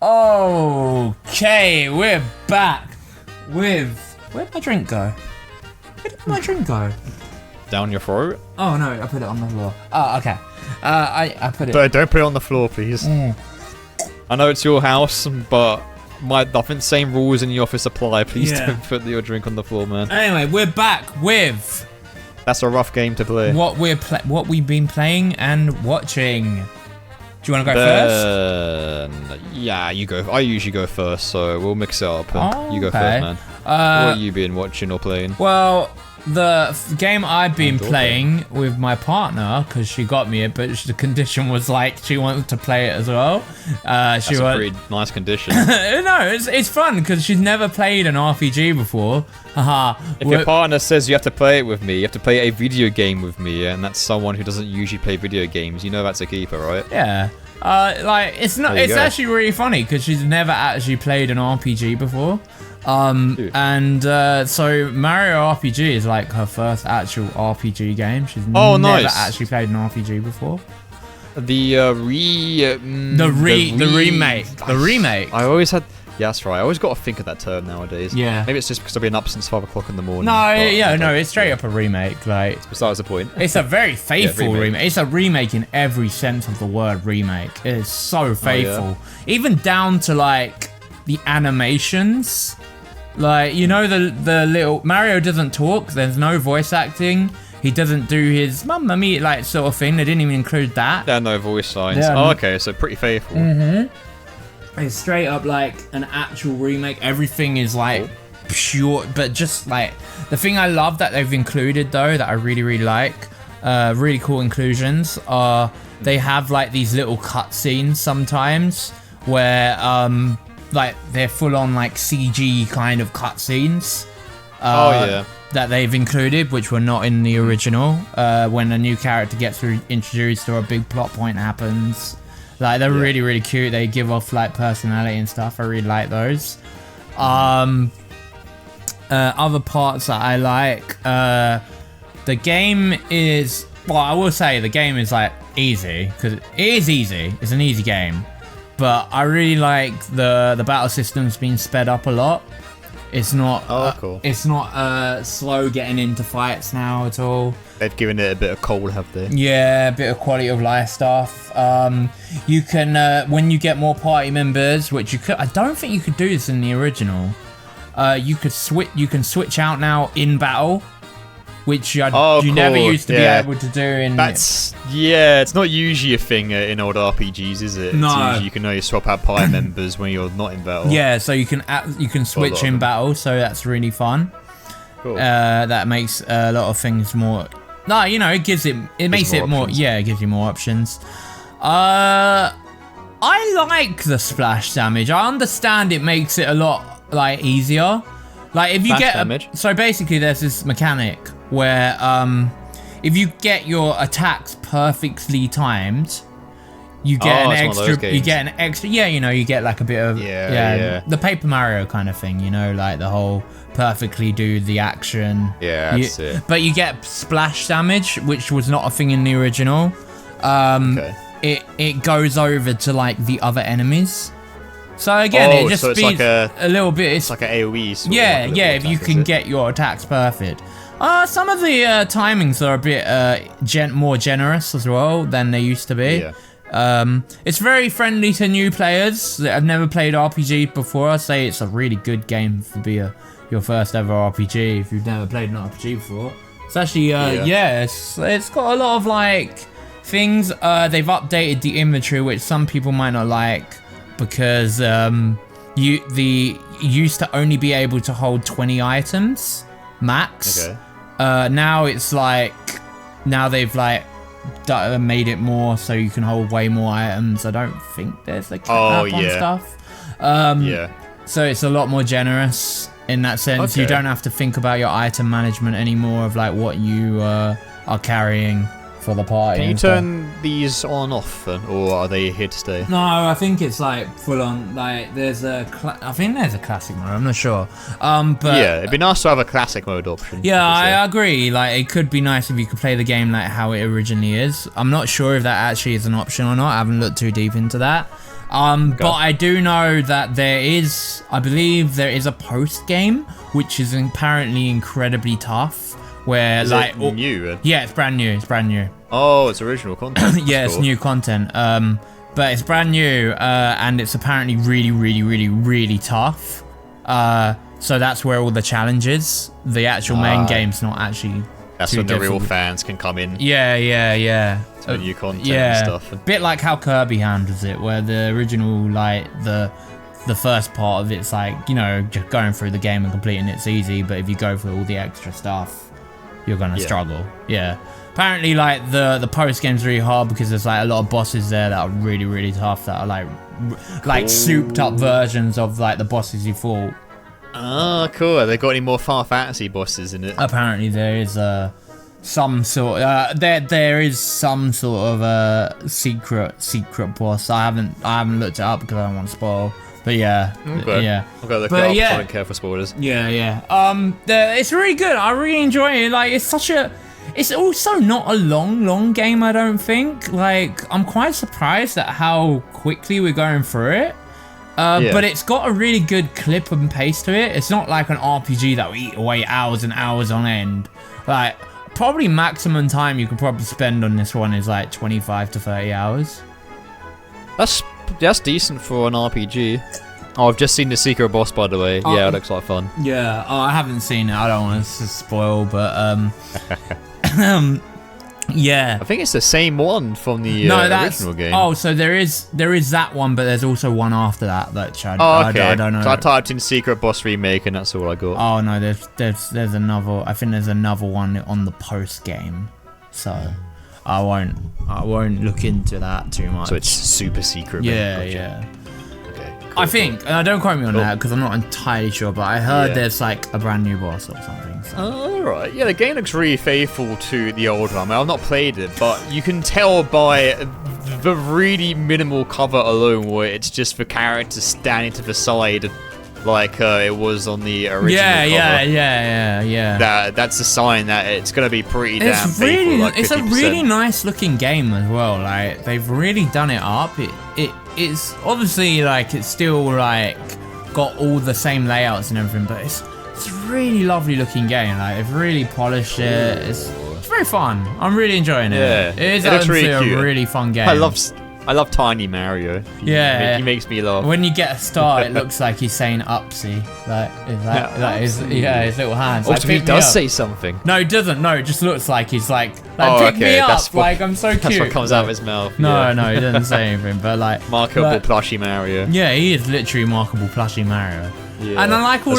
Okay, we're back with... Where'd my drink go? Where did my drink go? Down your throat? Oh no, I put it on the floor. Oh, okay. I put it... Don't put it on the floor, please. I know it's your house, but I think the same rules in the office apply. Please don't put your drink on the floor, man. Anyway, we're back with... That's a rough game to play. What we've been playing and watching. Do you want to go first? Yeah, you go. I usually go first, so we'll mix it up. You go first, man. What have you been watching or playing? Well, the game I've been playing with my partner, because she got me it, but the condition was like she wanted to play it as well. That's a pretty nice condition. No, it's fun because she's never played an RPG before. If your partner says you have to play it with me, you have to play a video game with me, and that's someone who doesn't usually play video games, you know that's a keeper, right? Yeah. Like it's not. It's actually really funny because she's never actually played an RPG before. So Mario RPG is like her first actual RPG game. She's never actually played an RPG before. The remake. I always had. Yeah, that's right. I always got to think of that term nowadays. Yeah. Maybe it's just because I've been up since 5 o'clock in the morning. No, it's straight up a remake. Like, it's besides the point. It's a very faithful remake. It's a remake in every sense of the word remake. It is so faithful. Even down to like the animations. Like, you know, the little Mario doesn't talk. There's no voice acting. He doesn't do his mamma mia like sort of thing. They didn't even include that. There are no voice lines. Okay, so pretty faithful. It's straight up like an actual remake. Everything is like pure, but just like the thing I love that they've included though, that I really, really like, really cool inclusions are they have like these little cutscenes sometimes where like they're full on like CG kind of cutscenes. That they've included, which were not in the original. When a new character gets introduced or a big plot point happens. Like, they're really, really cute. They give off, like, personality and stuff. I really like those. Other parts that I like, the game is... Well, I will say the game is, like, easy. Because it is easy. It's an easy game. But I really like the battle system's been sped up a lot. It's not it's not slow getting into fights now at all. They've given it a bit of cold, have they? Yeah, a bit of quality of life stuff. You can when you get more party members, which you could, I don't think you could do this in the original. You can switch out now in battle, which you never used to be able to do in. It's not usually a thing in old RPGs, is it? No. It's usually you can only swap out party members when you're not in battle. Yeah, so you can switch in battle, so that's really fun. Cool. That makes a lot of things more. No, you know, it gives you more options. I like the splash damage. I understand it makes it a lot like easier. Like if you so basically there's this mechanic where if you get your attacks perfectly timed, you get an extra you get like a bit of the Paper Mario kind of thing, you know, like the whole perfectly do the action. Yeah, that's it. But you get splash damage, which was not a thing in the original. It goes over to like the other enemies. So again, it just speeds like a little bit. It's like an AoE. If you can get your attacks perfect. Some of the timings are a bit more generous as well than they used to be. Yeah. It's very friendly to new players that have never played RPG before. I say it's a really good game to be your first ever RPG if you've never played an RPG before. It's actually it's got a lot of like things. They've updated the inventory, which some people might not like because you used to only be able to hold 20 items max. Okay. Now it's like they've like made it more so you can hold way more items. I don't think there's a cap on stuff. So it's a lot more generous in that sense. You don't have to think about your item management anymore of like what you are carrying for the party. Can you turn these on and off then, or are they here to stay? No, I think it's like full on. Like I think there's a classic mode. I'm not sure. But yeah, it'd be nice to have a classic mode option. Yeah, I agree. Like it could be nice if you could play the game like how it originally is. I'm not sure if that actually is an option or not. I haven't looked too deep into that. But I do know that I believe there is a post game which is apparently incredibly tough. Where is like it new? Yeah, it's brand new. It's brand new. Oh, it's original content. Yeah, it's new content. But it's brand new, and it's apparently really tough. So that's where all the challenge is. The actual main game's not actually. That's when the real fans can come in. Yeah. To new content and stuff. A bit like how Kirby handles it, where the original, like, the first part of it's like, you know, just going through the game and completing it's easy, but if you go for all the extra stuff, you're gonna struggle. Yeah. Apparently, like, the post game's really hard because there's like a lot of bosses there that are really tough, that are like souped up versions of like the bosses you fought. Ah, cool. Have they got any more Final Fantasy bosses in it? Apparently there is some sort there is some sort of secret boss. I haven't looked it up because I don't want to spoil. But yeah, okay. Yeah. I'll go look it up. I don't care for spoilers. Yeah. It's really good. I really enjoy it. Like, it's also not a long game, I don't think. Like, I'm quite surprised at how quickly we're going through it. But it's got a really good clip and pace to it. It's not like an RPG that will eat away hours and hours on end. Like, probably maximum time you could probably spend on this one is like 25 to 30 hours. That's decent for an RPG. Oh, I've just seen the secret boss, by the way. Yeah, it looks like fun. Yeah, I haven't seen it. I don't want to spoil, but yeah. I think it's the same one from the original game. Oh, so there is that one, but there's also one after that okay. I don't know. So I typed in secret boss remake, and that's all I got. Oh no, there's another. I think there's another one on the post game. So I won't look into that too much. So it's super secret. Yeah. Okay. Cool, I think, and don't quote me on that because I'm not entirely sure, but I heard there's like a brand new boss or something. So. Alright, yeah, the game looks really faithful to the old one. I mean, I've not played it, but you can tell by the really minimal cover alone where it's just the characters standing to the side like it was on the original cover. Yeah. That's a sign that it's gonna be pretty damn faithful. Like it's a really nice looking game as well. Like, they've really done it up. It's obviously like it's still like got all the same layouts and everything, but it's a really lovely looking game. Like, they've really polished it. It's very fun. I'm really enjoying it. Yeah, it is really a really fun game. I love Tiny Mario. He makes me laugh. When you get a star, it looks like he's saying "upsy," his little hands. Also, he does say something. No, he doesn't. No, it just looks like he's like pick me up. I'm so cute. That's what comes out of his mouth. No, he doesn't say anything. But like markable plushy Mario. Yeah, he is literally markable plushy Mario. Yeah. And I like all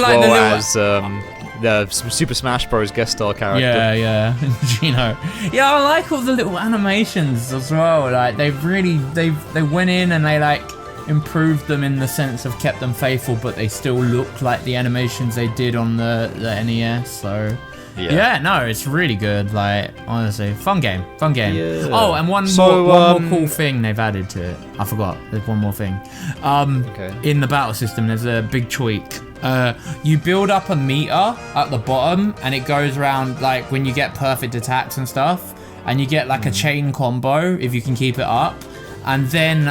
the Super Smash Bros. Guest star character. Yeah, Gino. Yeah, I like all the little animations as well. Like, they went in and they like improved them in the sense of kept them faithful, but they still look like the animations they did on the NES. So no, it's really good. Like, honestly, fun game. Yeah. Oh, and one more cool thing they've added to it. I forgot. There's one more thing. In the battle system, there's a big tweak. You build up a meter at the bottom, and it goes around like when you get perfect attacks and stuff, and you get like a chain combo if you can keep it up, and then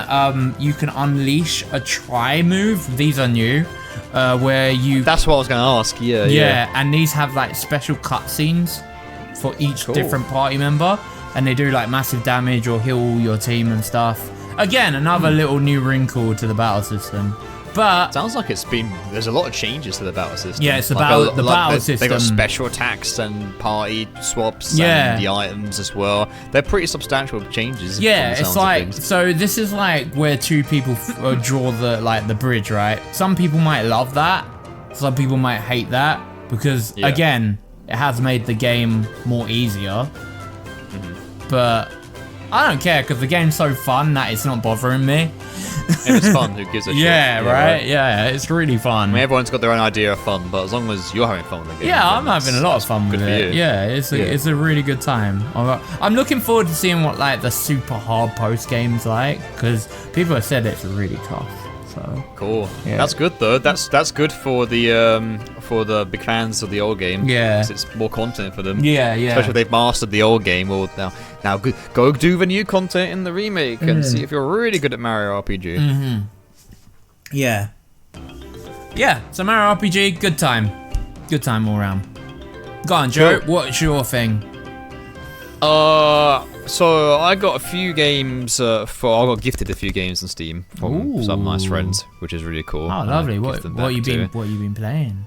you can unleash a try move. These are new. Where you... That's what I was going to ask, yeah. And these have like special cutscenes for each different party member, and they do like massive damage or heal your team and stuff. Again, another little new wrinkle to the battle system. But sounds like there's a lot of changes to the battle system. Yeah, it's the battle system. They got special attacks and party swaps and the items as well. They're pretty substantial changes. Yeah, it's like, so this is like where two people draw the bridge, right? Some people might love that. Some people might hate that because again, it has made the game more easier. But I don't care because the game's so fun that it's not bothering me. If it's fun, who gives a shit? Yeah, right? Yeah, it's really fun. I mean, everyone's got their own idea of fun, but as long as you're having fun with the game. Yeah, I'm having a lot of fun with it. Yeah, it's a really good time. I'm looking forward to seeing what like the super hard post game's like, because people have said it's really tough. So Cool. Yeah. That's good though. That's good for the big fans of the old game. Yeah. 'Cause it's more content for them. yeah, Especially if they've mastered the old game. Well, now go do the new content in the remake and see if you're really good at Mario RPG. yeah. So Mario RPG, good time all around. Go on, Joe. Cool. What's your thing? So I got a few games I got gifted a few games on Steam from some nice friends, which is really cool. Oh, lovely. I What gift them you back been playing?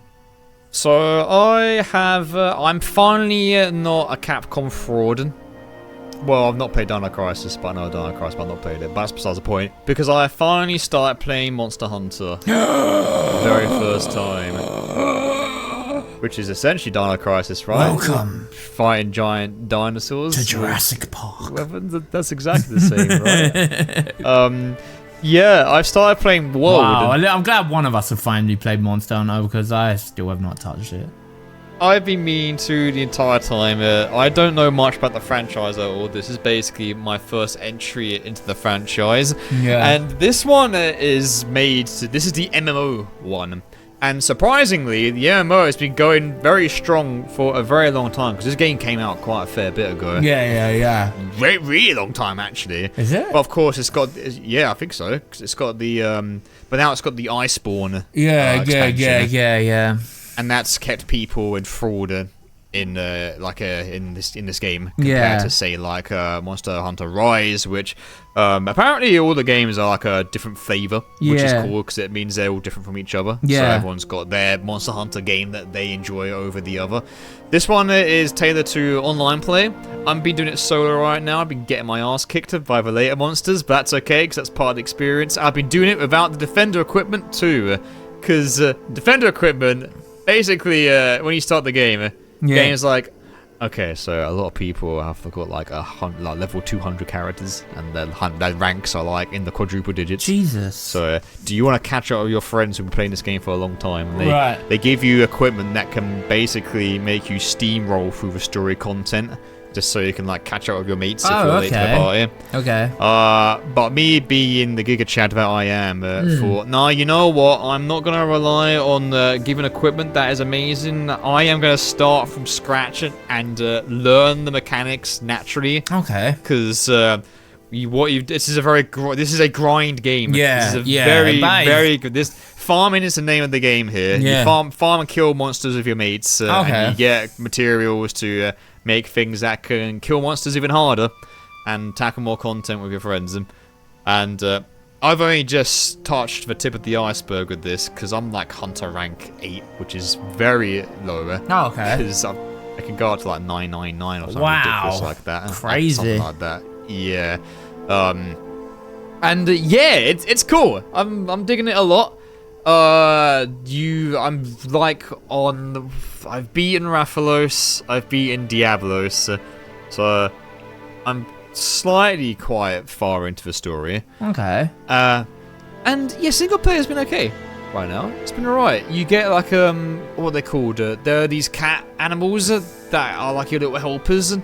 So I have. I'm finally not a Capcom fraud. Well, I've not played Dino Crisis, but I know Dino Crisis, but I've not played it. But that's besides the point. Because I finally started playing Monster Hunter. The very first time. Which is essentially Dino Crisis, right? Welcome Fighting giant dinosaurs. to Jurassic Park. Weapons. That's exactly the same, right? Yeah, I've started playing World. Wow, I'm glad one of us have finally played Monster Hunter because I still have not touched it. I've been meaning to the entire time. I don't know much about the franchise at all. This is basically my first entry into the franchise. Yeah. And this one is made. This is the MMO one. And surprisingly, the MMO has been going very strong for a very long time because this game came out quite a fair bit ago. Yeah. Really long time actually. Is it? But of course, it's got. Yeah, I think so. 'Cause it's got the. But now it's got the Iceborne. Yeah. And that's kept people enthralled in this game compared Yeah. to say like Monster Hunter Rise, which apparently all the games are like a different flavor, which is Yeah. cool because it means they're all different from each other. So Yeah. everyone's got their Monster Hunter game that they enjoy over the other. This one is tailored to online play. I've been doing it solo right now. I've been getting my ass kicked by the later monsters, but that's okay because that's part of the experience. I've been doing it without the Defender equipment too, because Defender equipment. Basically, when you start the game, game's like, okay, so a lot of people have got like level 200 characters, and their ranks are like in the quadruple digits. Jesus. So, do you want to catch up with your friends who've been playing this game for a long time? Right. They give you equipment that can basically make you steamroll through the story content, just so you can like catch up with your mates if you're late to the party. Okay. But me being the Giga Chad that I am, thought, nah, you know what? I'm not gonna rely on giving equipment that is amazing. I am gonna start from scratch and learn the mechanics naturally. Okay. Because this is a grind game. Yeah, This is yeah, very good. This farming is the name of the game here. Yeah. You farm and kill monsters with your mates, and you get materials to make things that can kill monsters even harder, and tackle more content with your friends. And I've only just touched the tip of the iceberg with this because I'm like Hunter rank 8, which is very low. Oh, okay. Because I can go up to like 999 or something ridiculous like that. Crazy. Something like that. Yeah. And yeah, it's cool. I'm digging it a lot. I'm like on. I've beaten Rathalos. I've beaten Diablos. So I'm slightly quite far into the story. Okay. And yeah, single player's been okay right now. It's been alright. You get like what they're called. There are these cat animals that are like your little helpers.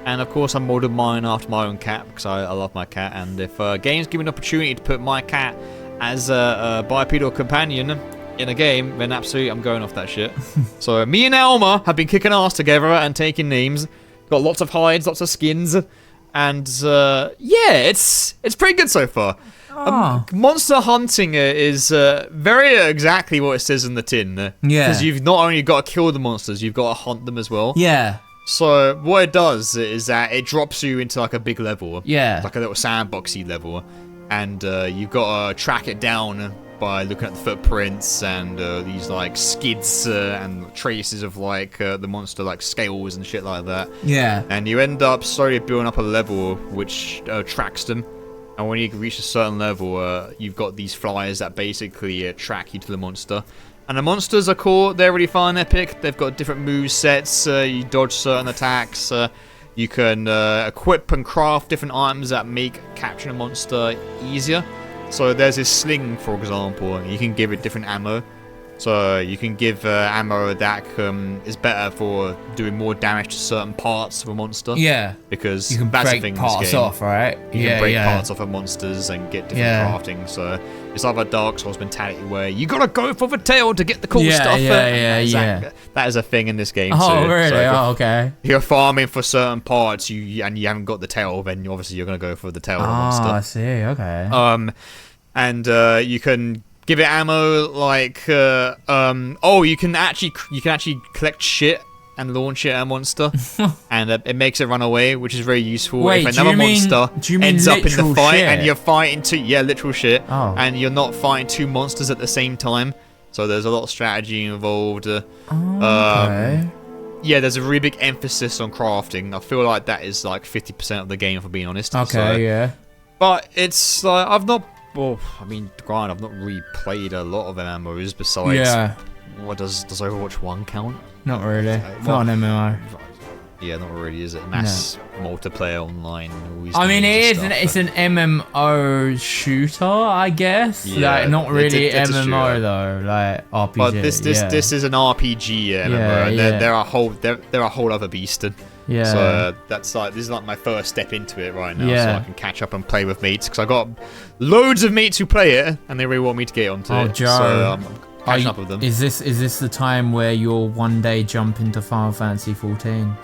And of course, I molded mine after my own cat because I love my cat. And if games give me an opportunity to put my cat as a bipedal companion in a game, then absolutely I'm going off that shit. So me and Elmer have been kicking ass together and taking names. Got lots of hides, lots of skins, and yeah, it's pretty good so far. Monster hunting is very exactly what it says in the tin. Yeah. Because you've not only got to kill the monsters, you've got to hunt them as well. Yeah. So what it does is that it drops you into like a big level. Yeah. Like a little sandboxy level. And you've got to track it down by looking at the footprints and these like skids and traces of like the monster like scales and shit like that. Yeah. And you end up slowly building up a level which tracks them. And when you reach a certain level, you've got these flyers that basically track you to the monster. And the monsters are cool. They're really fun, epic. They've got different move sets. You dodge certain attacks. You can equip and craft different items that make capturing a monster easier. So there's this sling, for example. You can give it different ammo. So you can give ammo that is better for doing more damage to certain parts of a monster. Yeah. Because you can that's break the thing in parts this game. off, right? You can break parts off of monsters and get different Yeah. crafting. So it's like a Dark Souls mentality where you gotta go for the tail to get the cool stuff. That is a thing in this game too. Oh, really? So okay. if you're farming for certain parts, and you haven't got the tail, then obviously you're gonna go for the tail of the monster. I see. Okay. And you can give it ammo like you can actually collect shit and launch it at a monster, and it makes it run away, which is very useful. Wait, if another monster ends up in the fight shit? and you're fighting literal shit, and you're not fighting two monsters at the same time, so there's a lot of strategy involved. Okay. Yeah, there's a really big emphasis on crafting. I feel like that is like 50% of the game, for being honest. Okay, so, yeah. But it's like I've not really played a lot of MMOs besides. Yeah. What does Overwatch 1 count? Not really. Not an MMO. Yeah, not really, is it? Mass multiplayer online. I mean, it's an MMO shooter, I guess. Yeah, like, not really it's MMO though, like RPG. But this is an RPG MMO, and they're a whole other beast. Yeah. So this is like my first step into it right now, so Yeah. I can catch up and play with mates, because I got loads of mates who play it, and they really want me to get onto it. Joe. So I'm catching up with them. Is this the time where you'll one day jump into Final Fantasy 14?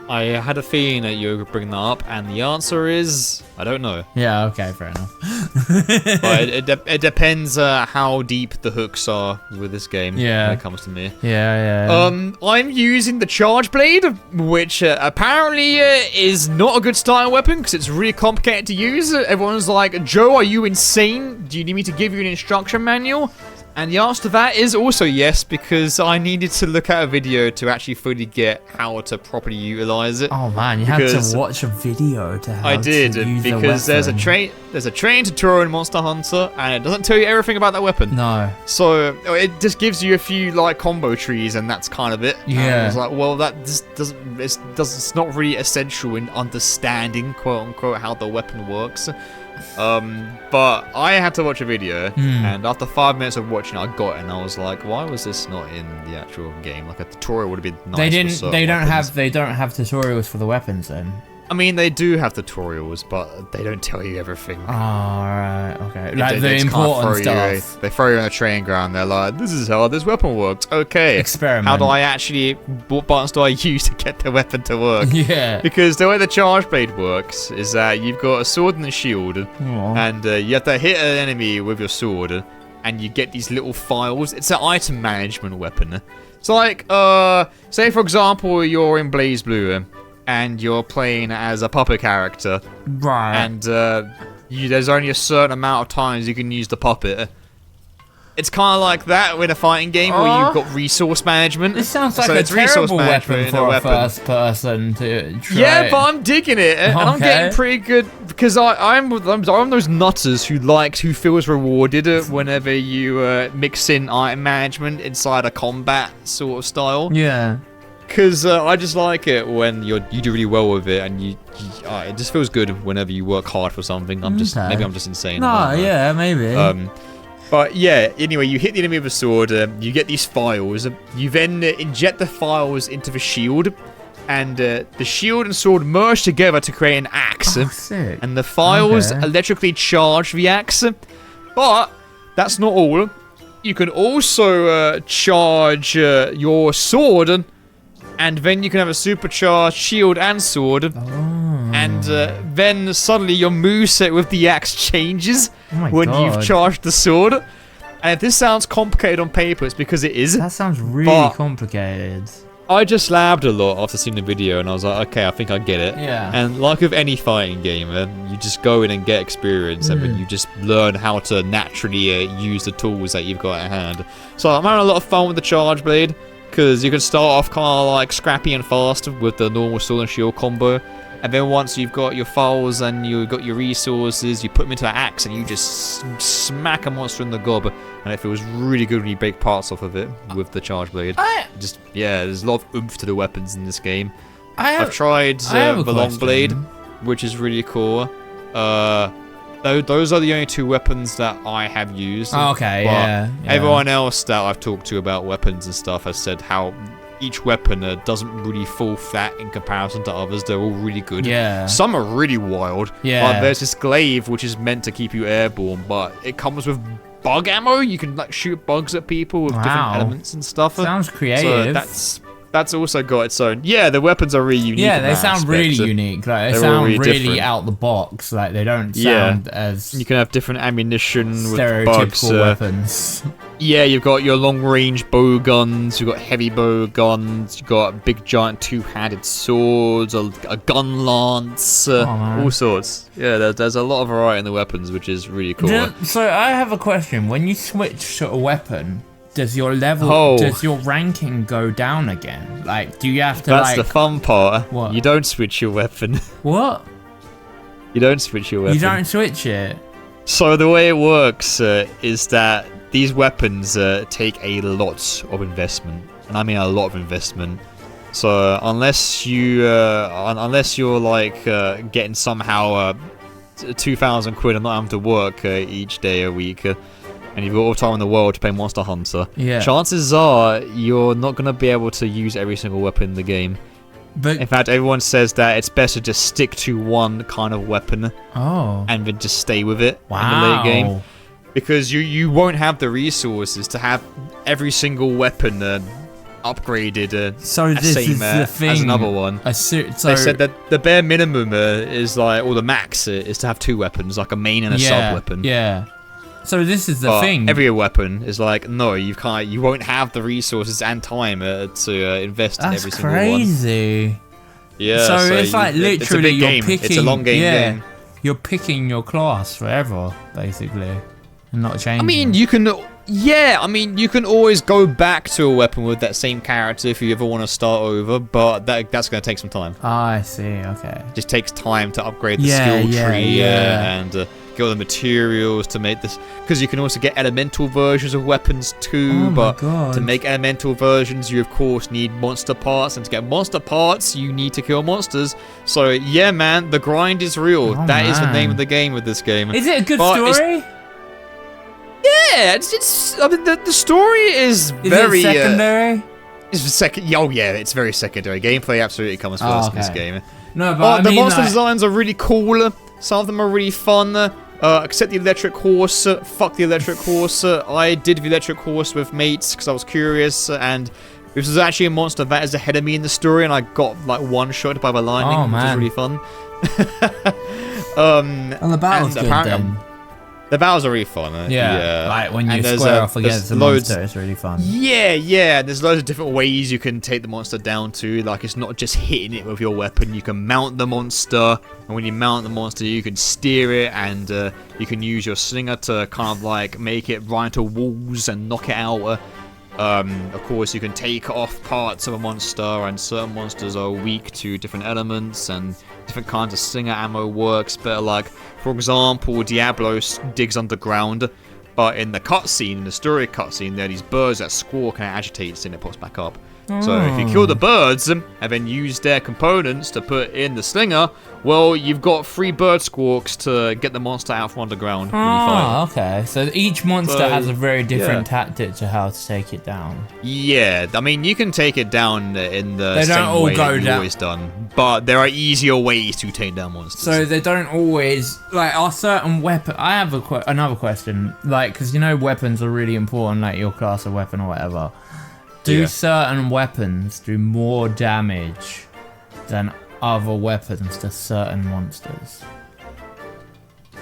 I had a feeling that you were bringing that up, and the answer is I don't know. Yeah, okay, fair enough. But it depends how deep the hooks are with this game when it comes to me. Yeah. I'm using the Charge Blade, which apparently is not a good starting weapon because it's really complicated to use. Everyone's like, Joe, are you insane? Do you need me to give you an instruction manual? And the answer to that is also yes, because I needed to look at a video to actually fully get how to properly utilize it. Oh man, you had to watch a video to how I did, to use because the there's a train tutorial in Monster Hunter, and it doesn't tell you everything about that weapon. No. So it just gives you a few like combo trees, and that's kind of it. Yeah. And it's like, well, it's not really essential in understanding, quote unquote, how the weapon works. But I had to watch a video, and after 5 minutes of watching, I got it, and I was like, why was this not in the actual game? Like, a tutorial would have been nice. They don't have tutorials for the weapons then. I mean, they do have tutorials, but they don't tell you everything. Oh, right, okay. Like the important stuff. They throw you on a training ground. They're like, "This is how this weapon works." Okay. Experiment. How do I actually? What buttons do I use to get the weapon to work? Yeah. Because the way the Charge Blade works is that you've got a sword and a shield, and you have to hit an enemy with your sword, and you get these little files. It's an item management weapon. So, like, say for example, you're in BlazBlue. And you're playing as a puppet character, right? And there's only a certain amount of times you can use the puppet. It's kind of like that in a fighting game where you've got resource management. This sounds like a terrible weapon for a first person to try. Yeah, but I'm digging it, and I'm getting pretty good because I'm those nutters who feels rewarded whenever you mix in item management inside a combat sort of style. Yeah. Because I just like it when you do really well with it, and it just feels good whenever you work hard for something. Maybe I'm just insane. No, yeah, maybe. But yeah, anyway, you hit the enemy with a sword, you get these files, you then inject the files into the shield, and the shield and sword merge together to create an axe. Oh, sick. And the files electrically charge the axe. But that's not all. You can also charge your sword, and then you can have a supercharged shield and sword. And then suddenly your moveset with the axe changes when you've charged the sword. And if this sounds complicated on paper, it's because it is. That sounds really complicated. I just labbed a lot after seeing the video, and I was like, okay, I think I get it. Yeah. And like with any fighting game, you just go in and get experience, and then you just learn how to naturally use the tools that you've got at hand. So I'm having a lot of fun with the Charge Blade. Because you can start off kind of like scrappy and fast with the normal sword and shield combo. And then once you've got your files and you've got your resources, you put them into an axe and you just smack a monster in the gob. And it feels really good when you break parts off of it with the Charge Blade. There's a lot of oomph to the weapons in this game. I've tried the Long Blade, which is really cool. those are the only 2 weapons that I have used. Oh, okay, but yeah. everyone else that I've talked to about weapons and stuff has said how each weapon doesn't really fall flat in comparison to others. They're all really good. Yeah. Some are really wild. Yeah. Like, there's this glaive which is meant to keep you airborne, but it comes with bug ammo. You can like shoot bugs at people with different elements and stuff. Sounds creative. So that's also got its own. Yeah, the weapons are really unique. Yeah, they sound really unique. Like they sound really different. out the box. Like they don't sound as you can have different ammunition with stereotypical bugs. Weapons. Yeah, you've got your long-range bow guns, you've got heavy bow guns, you've got big giant 2-handed swords, a gun lance, all sorts. Yeah, there's a lot of variety in the weapons, which is really cool. So I have a question. When you switch to a weapon, does your does your ranking go down again? Like, do you have to That's the fun part. What? You don't switch your weapon. What? You don't switch your weapon. You don't switch it? So the way it works is that these weapons take a lot of investment, and I mean a lot of investment. So unless you're like getting somehow 2,000 quid and not having to work each day a week, and you've got all the time in the world to play Monster Hunter, chances are you're not gonna be able to use every single weapon in the game. But in fact, everyone says that it's best to just stick to one kind of weapon and then just stay with it in the late game. Because you won't have the resources to have every single weapon upgraded so this is the thing, as another one. They said that the bare minimum is like, or the max is to have 2 weapons, like a main and a sub weapon. Yeah. So this is the thing. Every weapon is like, no, you can't. You won't have the resources and time to invest in every single one. That's crazy. Yeah. So it's like literally it's a big game. It's a long game. You're picking your class forever, basically, and not changing. I mean, you can. Yeah, I mean, you can always go back to a weapon with that same character if you ever want to start over, but that's going to take some time. I see. Okay. It just takes time to upgrade the skill tree and get all the materials to make this. Because you can also get elemental versions of weapons too, but to make elemental versions, you of course need monster parts, and to get monster parts, you need to kill monsters. So yeah, man, the grind is real. That is the name of the game with this game. Is it a good story? Yeah, it's. I mean, the story is very. Is it secondary? It's very secondary. Gameplay absolutely comes first in this game. No, but the monster designs are really cool. Some of them are really fun. Except the electric horse. Fuck the electric horse. I did the electric horse with mates because I was curious, and this was actually a monster that is ahead of me in the story, and I got like one-shot by the lightning, which is really fun. And the battle's good then. The battles are really fun. Like when you square off against the monster, it's really fun. Yeah. There's loads of different ways you can take the monster down to. Like, it's not just hitting it with your weapon. You can mount the monster, and when you mount the monster, you can steer it, and you can use your slinger to kind of like make it run into walls and knock it out. Of course, you can take off parts of a monster, and certain monsters are weak to different elements, and different kinds of slinger ammo works better. Like, for example, Diablo digs underground, but in the cutscene, in the story cutscene, there are these birds that squawk and it agitates and it pops back up. So if you kill the birds and then use their components to put in the slinger, well, you've got 3 bird squawks to get the monster out from underground when you fight. Okay. So each monster has a very different tactic to how to take it down. Yeah, I mean, you can take it down in the same way that you've always done, but there are easier ways to take down monsters. So they don't always, like, are certain weapon. I have another question, like, because you know weapons are really important, like your class of weapon or whatever. Do certain weapons do more damage than other weapons to certain monsters?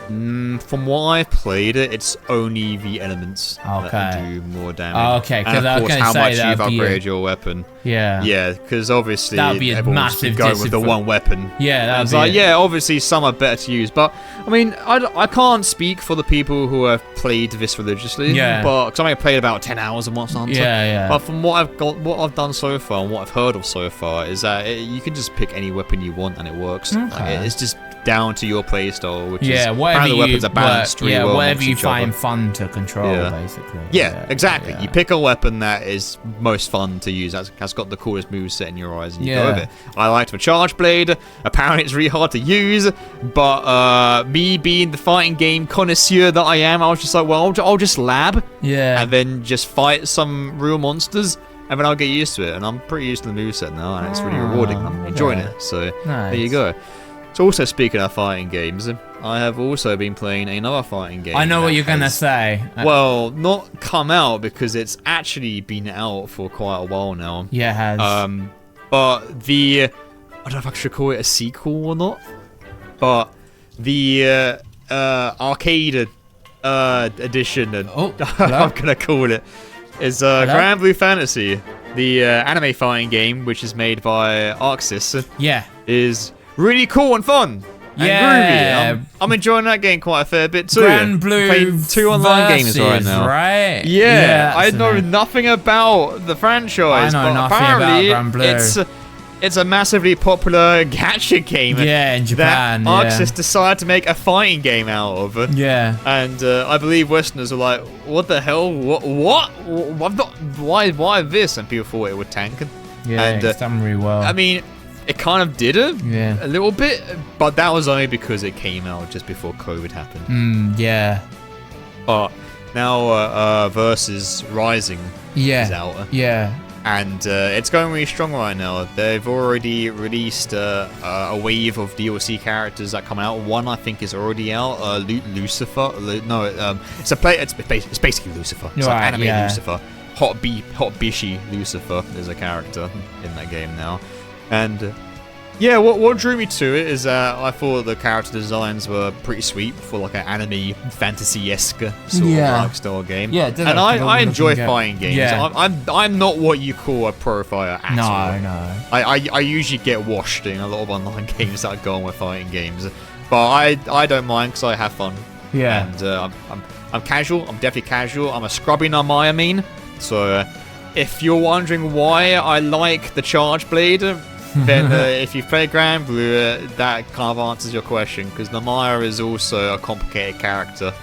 From what I've played, it's only the elements that do more damage. Okay, and of course, how much you've upgraded your weapon. Yeah, because obviously that'd be a massive going with the one weapon. Yeah, that'd be like, obviously some are better to use, but I mean, I can't speak for the people who have played this religiously. But because I only played about 10 hours of Monster Hunter. But from what I've done so far and what I've heard of so far is that you can just pick any weapon you want and it works. Like, it's just down to your playstyle, which is whatever how the weapons are balanced really well whatever you amongst each other. find fun to control, basically. Yeah, exactly. Yeah. You pick a weapon that is most fun to use, has got the coolest moveset in your eyes, and you go with it. I liked the Charge Blade. Apparently, it's really hard to use, but me being the fighting game connoisseur that I am, I was just like, well, I'll just lab, and then just fight some real monsters, and then I'll get used to it. And I'm pretty used to the moveset now, and it's really rewarding. I'm enjoying it. So there you go. So also speaking of fighting games, I have also been playing another fighting game. I know what you're gonna say. Well, not come out because it's actually been out for quite a while now. Yeah, it has. But I don't know if I should call it a sequel or not. But the arcade edition, I'm gonna call it, is Granblue Fantasy, the anime fighting game, which is made by Arxis. Is really cool and fun. And groovy. I'm enjoying that game quite a fair bit too. Granblue playing 2 online games right now. Right? Yeah, I know nothing about the franchise, I know but nothing apparently about Granblue. it's a massively popular gacha game. Yeah, in Japan. That Arxis decided to make a fighting game out of. Yeah. And I believe Westerners were like, "What the hell? What? I'm not. Why this?" And people thought it would tank. Yeah, and it's done really well. I mean, it kind of did it, a little bit, but that was only because it came out just before COVID happened. Yeah. But now Versus Rising is out. Yeah. And it's going really strong right now. They've already released a wave of DLC characters that come out. One I think is already out. Lucifer. It's basically Lucifer. It's like anime Lucifer. Hot Bishi Lucifer is a character in that game now. And what drew me to it is I thought the character designs were pretty sweet for like an anime fantasy-esque sort of like style game. Yeah, and I enjoy fighting games. Yeah. I'm not what you call a pro fighter at all. No. I usually get washed in a lot of online games that go on with fighting games, but I don't mind because I have fun. Yeah. And I'm casual. I'm definitely casual. I'm a scrubby Namai, I mean. So if you're wondering why I like the Charge Blade, then if you play Granblue, that kind of answers your question, because Namaya is also a complicated character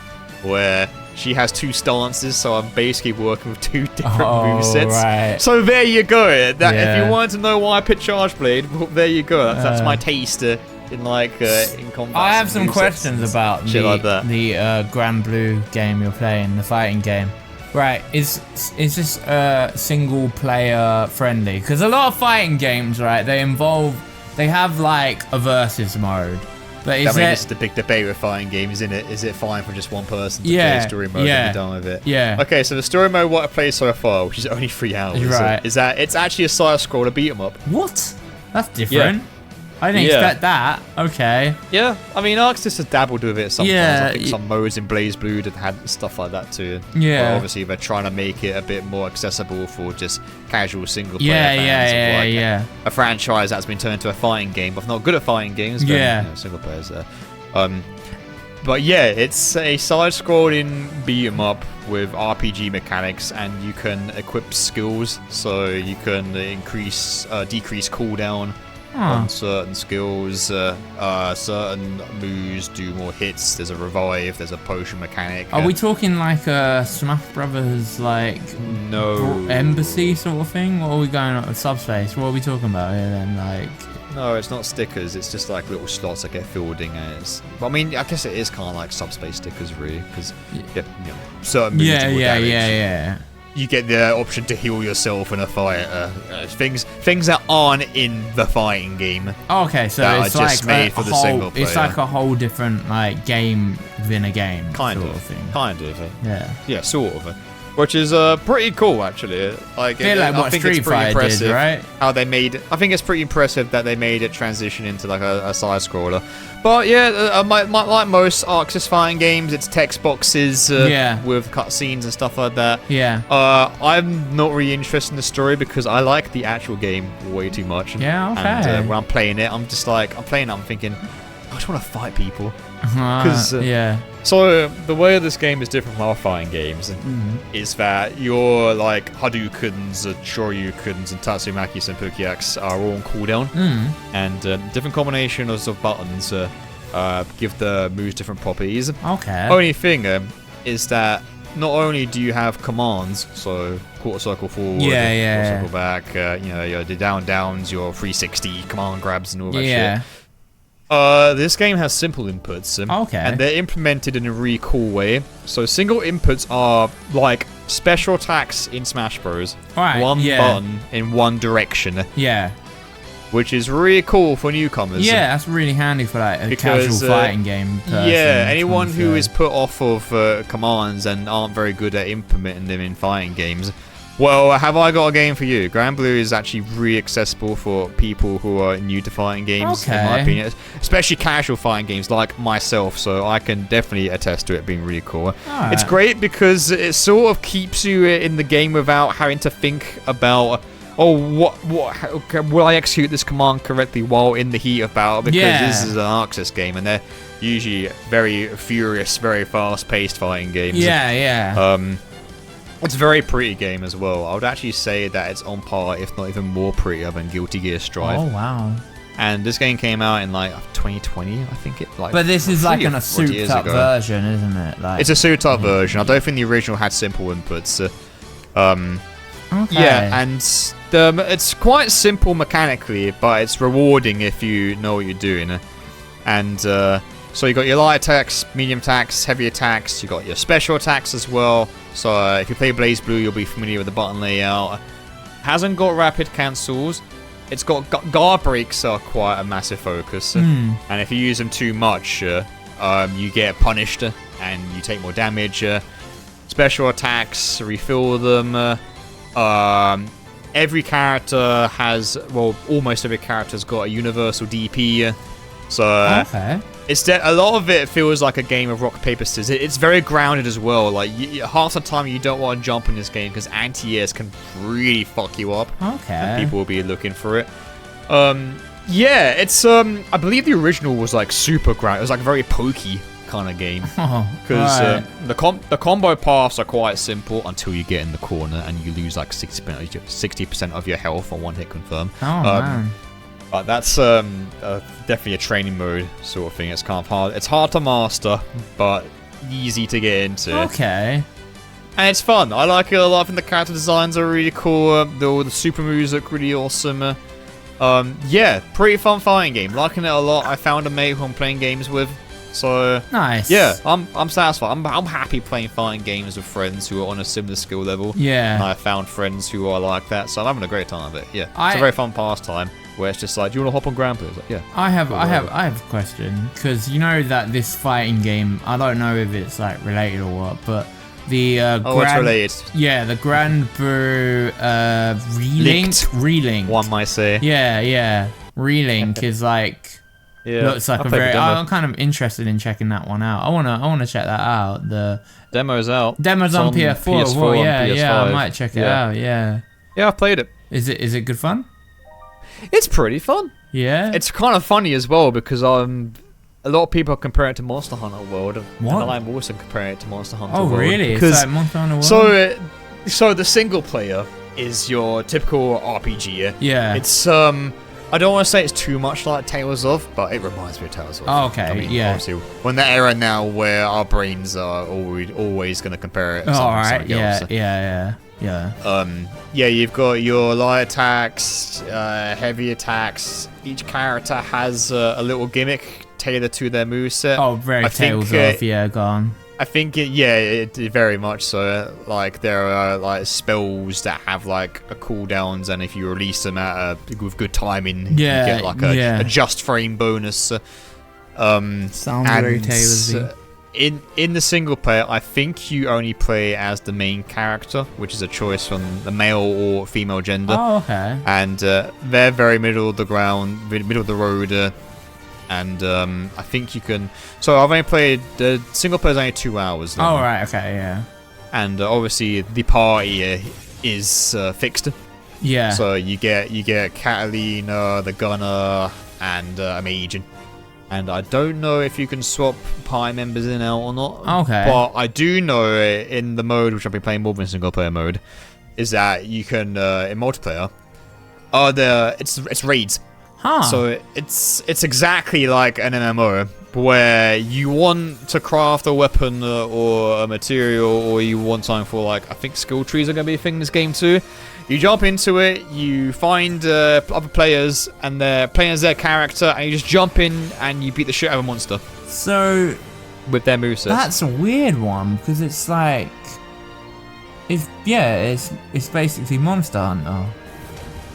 where she has 2 stances, so I'm basically working with 2 different movesets. Right. So there you go. If you wanted to know why I picked Charge Blade, well, there you go. That's my taste in combat. I have some questions about the Granblue game you're playing, the fighting game. Right, is this single player friendly? Because a lot of fighting games, right, they have like a versus mode. But this is the big debate with fighting games, isn't it? Is it fine for just one person to play story mode and be done with it? Yeah. Okay, so the story mode what I played so far, which is only 3 hours, is that it's actually a side scroller beat 'em up. What? That's different. I didn't expect that. Okay. Yeah, I mean, Arxis has dabbled with it sometimes. I think some modes in BlazBlue that had stuff like that too. Yeah. But obviously, they're trying to make it a bit more accessible for just casual single player fans. A franchise that's been turned into a fighting game, but not good at fighting games. But, single players there. But yeah, it's a side-scrolling beat 'em up with RPG mechanics, and you can equip skills, so you can decrease cooldown on certain skills. Certain moves do more hits. There's a revive. There's a potion mechanic. Are we talking like a Smash Brothers embassy sort of thing? Or are we going on subspace? What are we talking about here then? No, it's not stickers. It's just like little slots that get filled in. I mean, I guess it is kind of like subspace stickers, really, because certain moves do more damage. You get the option to heal yourself in a fight. Things that aren't in the fighting game. Okay, so it's are just made for the single player. It's like a whole different game within a game. Kind of thing. Kind of. Yeah, sort of. Which is pretty cool, actually. I think Street it's pretty Fighter impressive did, right? How they made it. I think it's pretty impressive that they made it transition into like a side scroller. But yeah, like most Arxis fighting games, it's text boxes with cutscenes and stuff like that. Yeah. I'm not really interested in the story because I like the actual game way too much. Yeah. Okay. And when I'm playing it, I'm thinking, I just want to fight people. So the way this game is different from our fighting games is that your like Hadoukens, Shoryukens, and Tatsumaki Senpukyaks are all on cooldown, and different combinations of buttons give the moves different properties. Okay. Only thing is that not only do you have commands, so quarter circle forward, quarter circle back, your down downs, your 360 command grabs and all that shit. This game has simple inputs, and they're implemented in a really cool way. So single inputs are like special attacks in Smash Bros. One button in one direction. Yeah. Which is really cool for newcomers. Yeah, that's really handy for like a casual fighting game person. Yeah, anyone who is put off of commands and aren't very good at implementing them in fighting games. Well, have I got a game for you? Granblue is actually really accessible for people who are new to fighting games, in my opinion. Especially casual fighting games like myself, so I can definitely attest to it being really cool. It's great because it sort of keeps you in the game without having to think about, will I execute this command correctly while in the heat of battle? Because this is an Arxis game, and they're usually very furious, very fast-paced fighting games. It's a very pretty game as well. I would actually say that it's on par, if not even more prettier than Guilty Gear Strive. Oh, wow. And this game came out in like 2020, I think it like. But this is like a souped-up version, isn't it? Like, it's a souped-up version. I don't think the original had simple inputs. Okay. Yeah, and it's quite simple mechanically, but it's rewarding if you know what you're doing. And so you got your light attacks, medium attacks, heavy attacks. You got your special attacks as well. So if you play BlazBlue, you'll be familiar with the button layout. Hasn't got rapid cancels. It's got guard breaks are quite a massive focus, and if you use them too much, you get punished and you take more damage. Special attacks, refill them. Every character has, almost every character's got a universal DP. So a lot of it feels like a game of rock paper scissors. It's very grounded as well. Like half the time you don't want to jump in this game because anti-airs can really fuck you up. And people will be looking for it. It's I believe the original was like super grounded. It was like a very pokey kind of game because the combo paths are quite simple until you get in the corner and you lose like 60% of your health on one hit confirm. Man. But that's definitely a training mode sort of thing. It's kind of hard. It's hard to master, but easy to get into. And it's fun. I like it a lot. I think the character designs are really cool. The super moves look really awesome. Pretty fun fighting game. Liking it a lot. I found a mate who I'm playing games with. So nice. Yeah, I'm satisfied. I'm happy playing fighting games with friends who are on a similar skill level. And I found friends who are like that, so I'm having a great time with it. It's a very fun pastime where it's just like, do you want to hop on Granblue? Like, I have a question, because you know that this fighting game, I don't know if it's like related or what, but the it's related. Yeah, the Granblue Relink. One might say. Relink is like. Looks like I'm kind of interested in checking that one out. I wanna check that out. The demo's out. Demo's on PS4 as well. I might check it out. Yeah, I've played it. Is it good fun? It's pretty fun. Yeah. It's kind of funny as well because a lot of people compare it to Monster Hunter World. What? And I'm also comparing it to Monster Hunter World. Oh really? It's like Monster Hunter World. So the single player is your typical RPG. Yeah. It's I don't want to say it's too much like Tales of, but it reminds me of Tales of. Oh, okay, I mean, obviously, we're in that era now where our brains are always going to compare it to something else. You've got your light attacks, heavy attacks. Each character has a little gimmick tailored to their moveset. Oh, very Tales of, go on. I think it very much so. Like there are like spells that have like cooldowns, and if you release them with good timing, you get like a just frame bonus. Sounds very Tales-y. In the single player, I think you only play as the main character, which is a choice from the male or female gender. Oh, okay. And they're very middle of the road. And I think you can. So I've only played the single player is only 2 hours. Oh right, okay, yeah. And obviously the party is fixed. Yeah. So you get Catalina, the gunner, and a mage. And I don't know if you can swap party members in and out or not. Okay. But I do know in the mode, which I've been playing more than single player mode, is that you can in multiplayer. It's raids. Huh. So it's exactly like an MMO, where you want to craft a weapon or a material, or you want something for, like, I think skill trees are going to be a thing in this game too. You jump into it, you find other players, and they're playing as their character, and you just jump in and you beat the shit out of a monster. So with their movesets. That's a weird one, because it's like, it's basically Monster Hunter.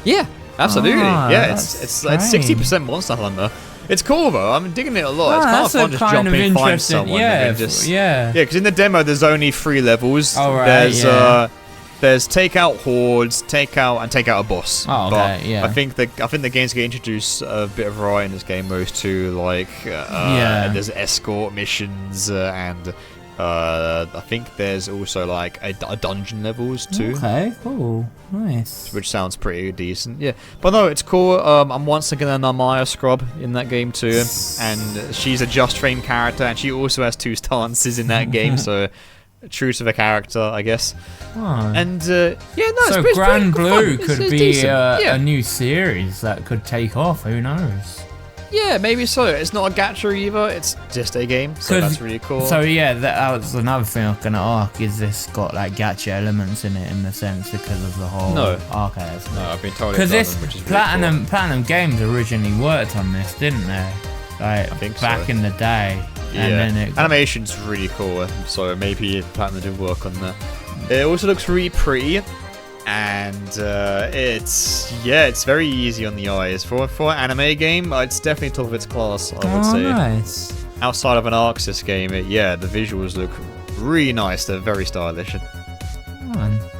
Yeah, absolutely. Yeah, it's strange. 60% Monster Hunter. It's cool though. I'm digging it a lot. It's kind of fun just jumping and find someone. Yeah, yeah. Because in the demo there's only 3 levels. Oh, right, There's take out hordes, take out a boss. Oh, okay, but yeah. I think the game's gonna introduce a bit of variety in this game modes too. Like, there's escort missions and I think there's also like a dungeon levels too. Okay, cool, nice. Which sounds pretty decent, yeah. But no, it's cool. I'm once again an Amaya scrub in that game too, and she's a just frame character, and she also has 2 stances in that game, so true to the character, I guess. Oh. And so it's Granblue fun. could It's be decent. a new series that could take off. Who knows? Yeah, maybe so. It's not a gacha either. It's just a game, so that's really cool. So yeah, that was another thing I was gonna ask. Is this got like gacha elements in it in the sense because of the whole? No. Okay, that's cool. No, I've been told it because doesn't, this which is really cool. Platinum Games originally worked on this, didn't they? Like, I think back so. in the day. Yeah, and then animation's really cool, so maybe Platinum did work on that. It also looks really pretty, and it's very easy on the eyes. For an anime game, it's definitely top of its class, I would say. Nice. Outside of an Arxis game, the visuals look really nice. They're very stylish.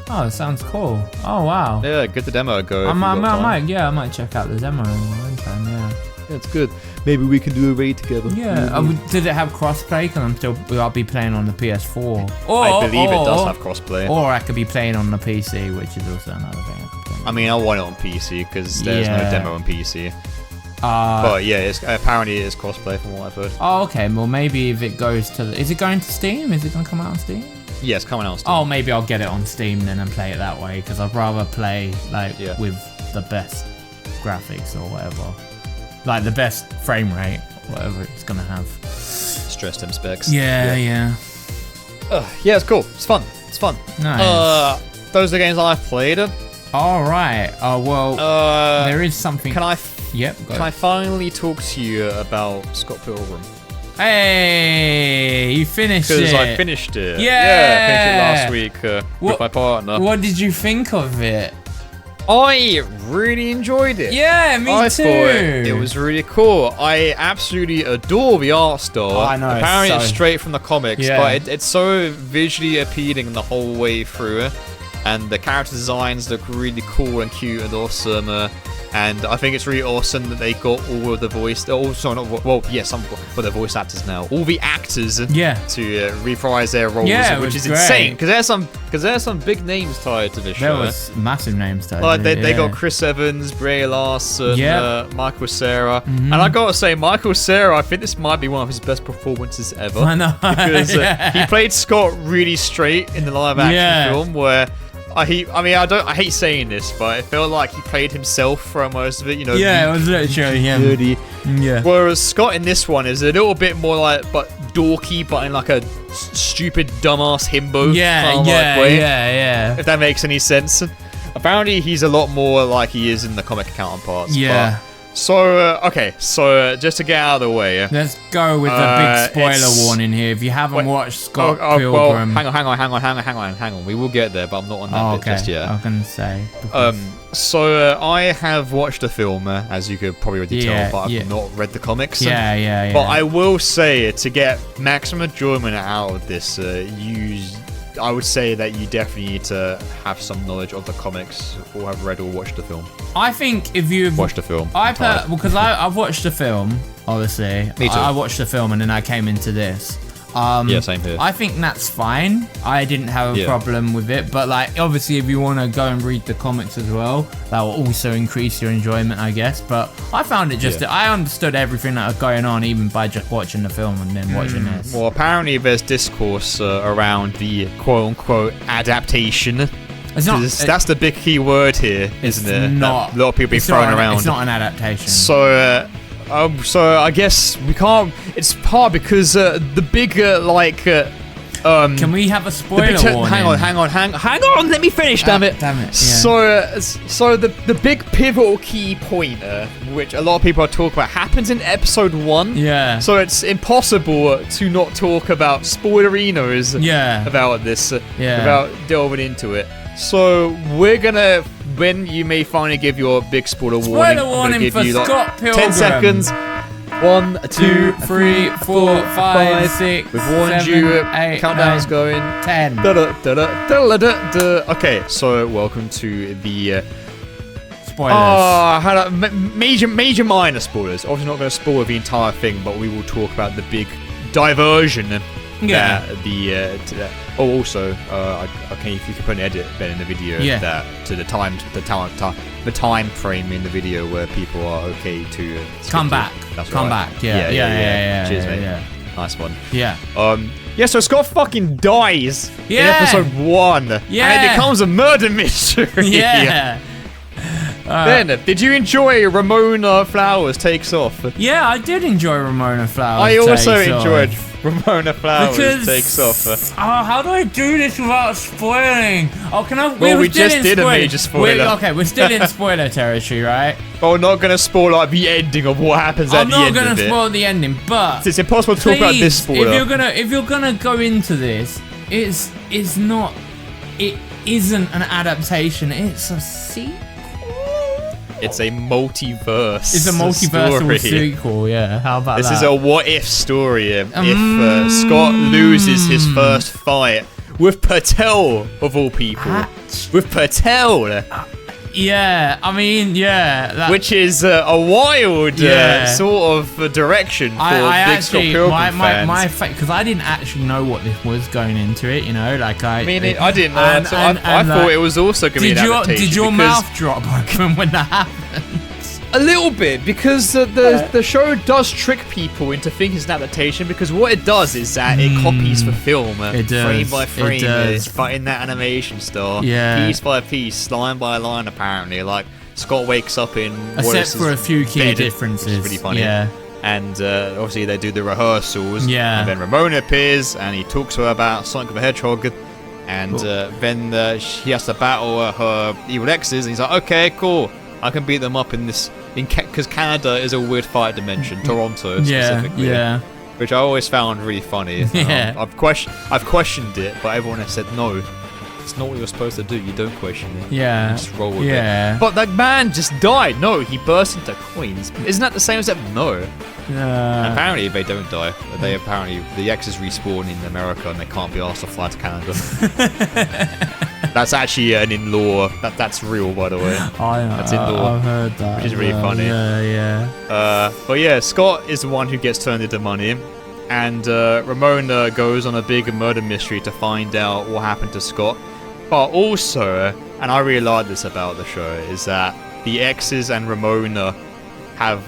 Oh, it sounds cool. Oh, wow. Yeah, give the demo a go. I might check out the demo in the meantime, yeah. It's good. Maybe we can do a raid together. Yeah. Did it have crossplay? Because I'll be playing on the PS4. I believe it does have crossplay. Or I could be playing on the PC, which is also another thing I could play. I mean, I want it on PC because there's no demo on PC. But yeah, apparently it is crossplay from what I've heard. Oh, okay. Well, maybe if it goes to is it going to Steam? Is it going to come out on Steam? Yeah, it's coming out on Steam. Oh, maybe I'll get it on Steam then and play it that way, because I'd rather play with the best graphics or whatever. Like the best frame rate, whatever it's gonna have. Stress them specs. Yeah. Yeah, it's cool. It's fun. Nice. Those are the games I've played. All right. Well, there is something. Can I finally talk to you about Scott Pilgrim? Hey, you finished it. Because I finished it. Yeah. I finished it last week with my partner. What did you think of it? I really enjoyed it. Yeah, me too. I thought it was really cool. I absolutely adore the art style. I know. Apparently it's straight from the comics, Yeah. but it's so visually appealing the whole way through. And the character designs look really cool and cute and awesome. And I think it's really awesome that they got all of the voice. Also, some of the voice actors now. All the actors. To reprise their roles, which is insane. Because there's some big names tied to this show. There was massive names tied. Like they got Chris Evans, Brie Larson, Michael Cera, and I gotta say, Michael Cera, I think this might be one of his best performances ever. I know. Because he played Scott really straight in the live action film, where. I hate saying this, but it felt like he played himself for most of it, Yeah, it was literally him. Dirty. Yeah. Whereas Scott in this one is a little bit more but dorky, but in like a stupid dumbass himbo way. Yeah. If that makes any sense. Apparently, he's a lot more like he is in the comic counterparts. Yeah. So just to get out of the way. Let's go with the big spoiler warning here. If you haven't watched Scott Pilgrim... Well, hang on. We will get there, but I'm not on that bit just yet. I was going to say. So I have watched the film, as you could probably already tell, but I've not read the comics. Yeah. But I will say, to get maximum enjoyment out of this, I would say that you definitely need to have some knowledge of the comics, or have read or watched the film. I think if you've watched the film, because I've watched the film, obviously. Me too. I watched the film and then I came into this. Same here. I think that's fine. I didn't have a problem with it, but like obviously if you want to go and read the comics as well, that will also increase your enjoyment, I guess. But I found it I understood everything that was going on even by just watching the film and then watching this. Well, apparently there's discourse around the quote-unquote adaptation. That's the big key word here, isn't it? Not, that a lot of people be throwing around. It's not an adaptation. So So I guess we can't. It's hard because the big Can we have a spoiler warning? Hang on. Let me finish. Damn it. Yeah. So the big pivotal key point, which a lot of people are talking about, happens in episode 1. Yeah. So it's impossible to not talk about spoilerinos. Yeah. About this. Without delving into it. So we're gonna. When you may finally give your big spoiler warning, Spoiler warning for Scott Pilgrim. 10 seconds. 1, 2, 3, 4, 5, 6. We've warned you. 8, Countdown's 9, going. 10. Okay, so welcome to the spoilers. Major minor spoilers. Obviously not going to spoil the entire thing, but we will talk about the big diversion. Yeah. Also, okay, if you could put an edit Ben in the video that to the time frame in the video where people are okay to come back. Come back. Yeah. Cheers, mate. Yeah. Nice one. Yeah. So Scott fucking dies in Yeah. episode 1. Yeah. And it becomes a murder mystery. Yeah. Ben, did you enjoy Ramona Flowers Takes Off? Yeah, I did enjoy Ramona Flowers. I also Takes enjoyed Off. Ramona Flowers Takes Off. How do I do this without spoiling? Oh, can I? Well, we just did a major spoiler. We're still in spoiler territory, right? But we're not going to spoil like the ending of what happens at the end of it. I'm not going to spoil the ending, but it's impossible to talk about this spoiler. If you're gonna go into this, it isn't an adaptation. It's a sequel. It's a multiverse. It's a multiversal sequel, yeah. How about this that? This is a what-if story. If Scott loses his first fight with Patel, of all people. With Patel. Yeah, I mean, yeah. Which is a wild sort of direction for big Scott Pilgrim fans. Because I didn't actually know what this was going into it, you know? Like I didn't know. I thought it was also going to be an adaptation. Did your mouth drop open when that happened? A little bit, because the show does trick people into thinking it's an adaptation, because what it does is that it copies the film frame by frame. It's in that animation style, piece by piece, line by line, apparently. Like, Scott wakes up in except for a few key differences. Which is really funny. Yeah. And obviously they do the rehearsals. Yeah. And then Ramona appears, and he talks to her about Sonic the Hedgehog. And then he has to battle her evil exes, and he's like, okay, cool. I can beat them up in this, because Canada is a weird fight dimension, Toronto specifically. Yeah. Which I always found really funny. Yeah. I've questioned it, but everyone has said no. It's not what you're supposed to do. You don't question it. Yeah. You just roll with it. But that man just died. No, he burst into coins. Isn't that the same as that? No. Apparently they don't die. The exes respawn in America and they can't be asked to fly to Canada. That's actually an in-law. That's real, by the way. That's in-law. I've heard that. Which is really funny. Yeah. But yeah, Scott is the one who gets turned into money. And Ramona goes on a big murder mystery to find out what happened to Scott. But also, and I really like this about the show, is that the exes and Ramona have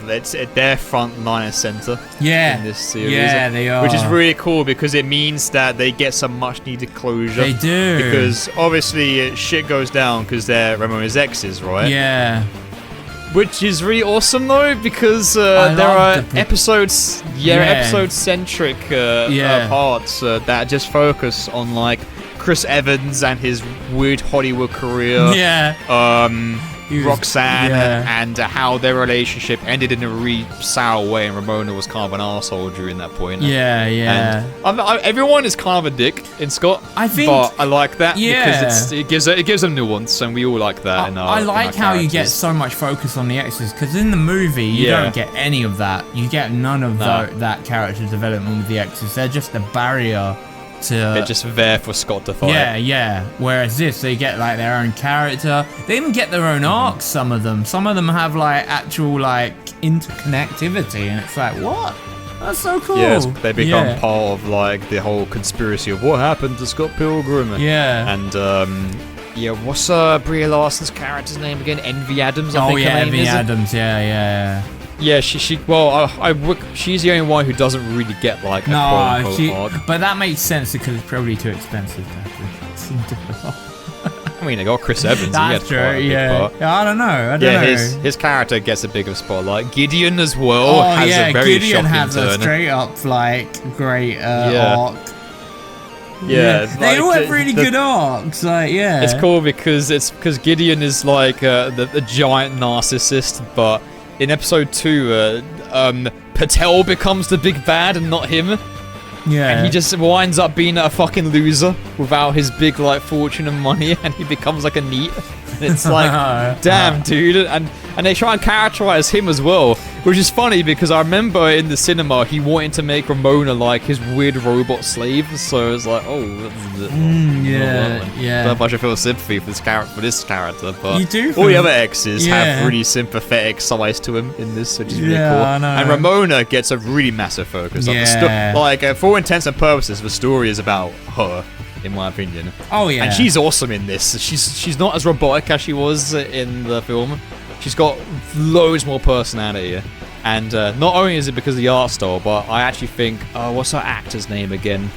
their front line and center in this series. Yeah, they are. Which is really cool because it means that they get some much needed closure. They do. Because obviously shit goes down because they're Ramona's exes, right? Yeah. Which is really awesome though, because there are episode-centric parts that just focus on like Chris Evans and his weird Hollywood career. Yeah. Roxanne and how their relationship ended in a really sour way, and Ramona was kind of an arsehole during that point. Yeah. And everyone is kind of a dick in Scott, I think, but I like that because it gives them nuance, and we all like that. I like how you get so much focus on the exes, because in the movie you don't get any of that. You get none of that character development with the exes. They're just a barrier. They're just there for Scott to fight. Yeah. Whereas this, they get like their own character. They even get their own arcs. Some of them have like actual like interconnectivity, and it's like, what? That's so cool. Yes, they become part of like the whole conspiracy of what happened to Scott Pilgrim. Yeah. And what's Brie Larson's character's name again? Envy Adams. I think Envy Adams. Yeah. Yeah, she's the only one who doesn't really get like a quote-unquote arc. But that makes sense because it's probably too expensive to have I mean, they got Chris Evans. That's true. Yeah. I don't know. I don't know. His character gets a bigger spotlight. Gideon as well has a very Gideon shocking has turn. a straight up like great arc. Yeah, they all have really good arcs. Like, it's cool because Gideon is like the giant narcissist, but in episode 2, Patel becomes the big bad and not him. Yeah, and he just winds up being a fucking loser without his big like fortune and money, and he becomes like a neat. And it's like, damn, dude, and they try and characterize him as well, which is funny because I remember in the cinema he wanted to make Ramona like his weird robot slave, so it's like, yeah. I don't know if I should feel sympathy for this character, but you do all the other exes have really sympathetic sides to him in this, which is really cool. I know. And Ramona gets a really massive focus. For all intents and purposes, the story is about her, in my opinion. Oh yeah, and she's awesome in this. She's not as robotic as she was in the film. She's got loads more personality, and not only is it because of the art style, but I actually think, what's her actor's name again?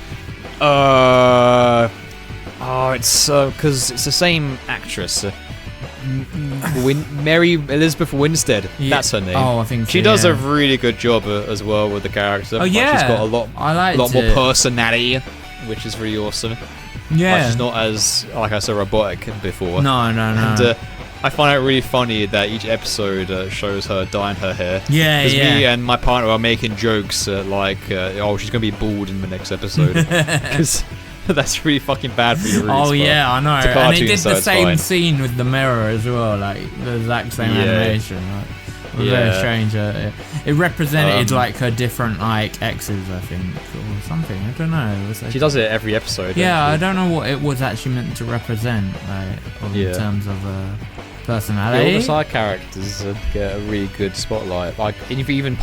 It's because it's the same actress. Mary Elizabeth Winstead. That's her name. Oh, I think so, she does a really good job as well with the character. Oh yeah, she's got a lot more personality, which is really awesome. Yeah, she's not as, like I said, robotic before. No. And I find it really funny that each episode shows her dyeing her hair. Yeah, because me and my partner are making jokes like, she's gonna be bald in the next episode, because that's really fucking bad for your roots. Oh yeah, I know. And it did the same fine. scene with the mirror as well, like the exact same animation. Like, it was very strange. It represented like her different like exes, I think, or something. I don't know. It was like, she does it every episode. Yeah, I don't know what it was actually meant to represent, like, in terms of personality. All the side characters get a really good spotlight. Like even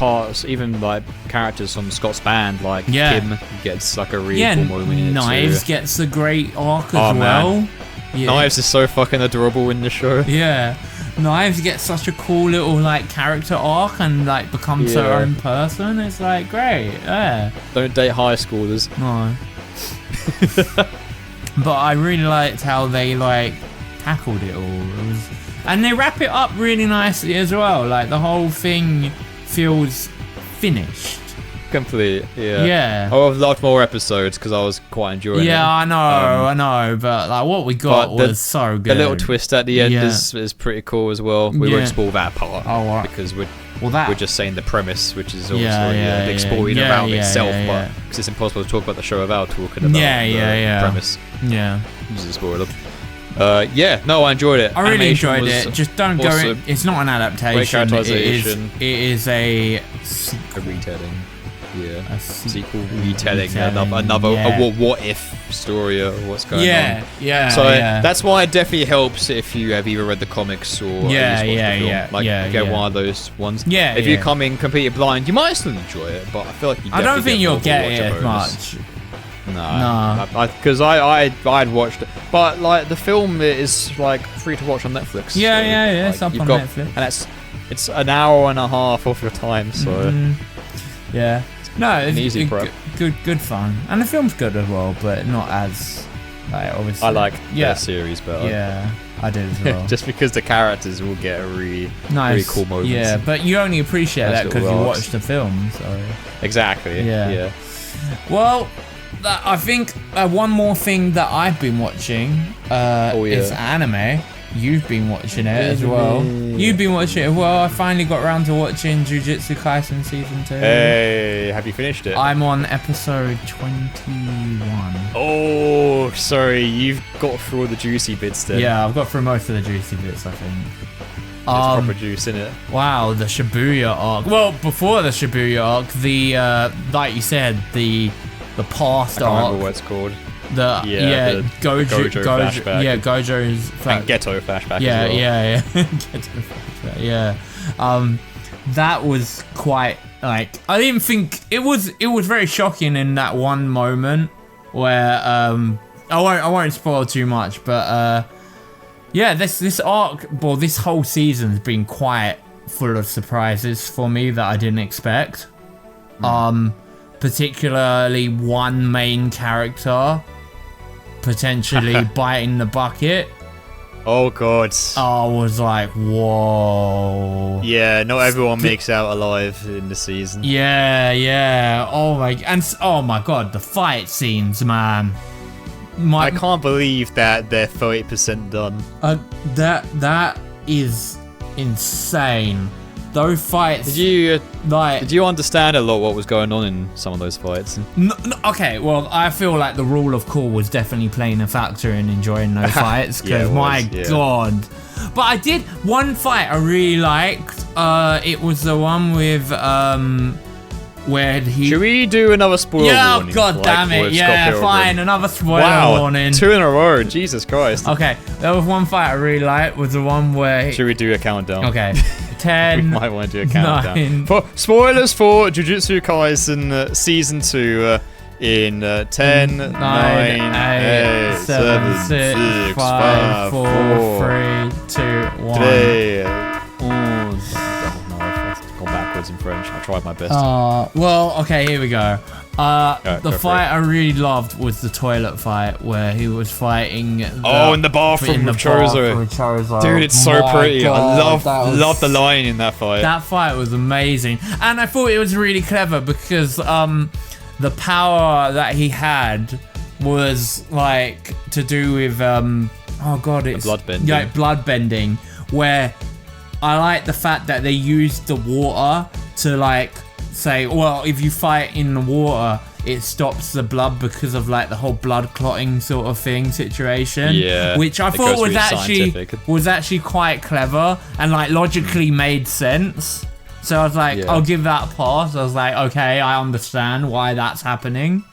like characters from Scott's band, like Kim gets like a really cool moment in it Knives too. gets a great arc as well. Man. Yeah. Knives is so fucking adorable in the show. Yeah. Knives gets such a cool little like character arc and like becomes her own person. It's like great. Yeah. Don't date high schoolers. No. But I really liked how they like tackled it all. And they wrap it up really nicely as well. Like the whole thing feels finished. Complete, yeah. Yeah. I would have loved more episodes because I was quite enjoying it. Yeah, I know, but like what we got was so good. The little twist at the end is pretty cool as well. We won't spoil that part because we're just saying the premise, which is obviously exploring around itself, but because it's impossible to talk about the show without talking about the premise. Yeah. This is a spoiler. I enjoyed it. I really enjoyed it. Just don't go in. It's not an adaptation. Great characterization. It is a retelling. Yeah, a sequel retelling another what if story or what's going on. So that's why it definitely helps if you have either read the comics or get one of those ones. Yeah, if you come in completely blind, you might still enjoy it, but I feel like I don't think you'll get it as much. No, because I'd watched it, but like the film is like free to watch on Netflix. Yeah, it's up on Netflix, and it's an hour and a half of your time. So no, it's easy prep. Good fun, and the film's good as well, but not as like obviously. I like the series better. Yeah, I did as well. Just because the characters will get a really cool moments. Yeah, but you only appreciate that because you watched the film. So exactly. Yeah. Well, I think one more thing that I've been watching is anime. You've been watching it as well. You've been watching it as well. I finally got around to watching Jujutsu Kaisen Season 2. Hey, have you finished it? I'm on episode 21. Oh, sorry. You've got through all the juicy bits then. Yeah, I've got through most of the juicy bits, I think. There's proper juice in it. Wow, the Shibuya arc. Well, before the Shibuya arc, the, like you said, the past arc. I can't remember what it's called. The Gojo flashback. Yeah, Gojo's and Ghetto flashback as well. Yeah. Ghetto flashback, that was quite like I didn't think it was very shocking in that one moment where I won't spoil too much, but this arc, well, this whole season's been quite full of surprises for me that I didn't expect. Particularly one main character potentially biting the bucket Oh god. I was like, whoa. Yeah, not everyone makes out alive in the season. Yeah. Oh my god, the fight scenes, man. I can't believe that they're 30% done. That is insane. Those fights. Did you understand a lot what was going on in some of those fights? No, okay, well, I feel like the rule of cool was definitely playing a factor in enjoying those fights, because god. But I did one fight I really liked. It was the one with where he. Should we do another spoiler warning? Yeah, god damn it. Yeah, fine, another spoiler warning. 2 in a row. Jesus Christ. Okay, there was one fight I really liked. Was the one where. Should we do a countdown? Okay. 10. We might want to do a countdown. 9. For spoilers for Jujutsu Kaisen Season 2 in 10, 9, 8, 7, 6, 5, 4, 3, 2, 1. 3. Gone backwards in French. I tried my best. Well, okay, here we go. The fight I really loved was the toilet fight where he was fighting. In the bathroom with Chozo. Dude, it's so pretty. God, I love the line in that fight. That fight was amazing, and I thought it was really clever because the power that he had was like to do with it's bloodbending. Yeah, bloodbending, where I like the fact that they used the water to like say, well, if you fight in the water, it stops the blood because of like the whole blood clotting sort of situation. Yeah, which I thought was actually quite clever and like logically made sense. So I was like, I'll give that a pass. I was like, okay, I understand why that's happening.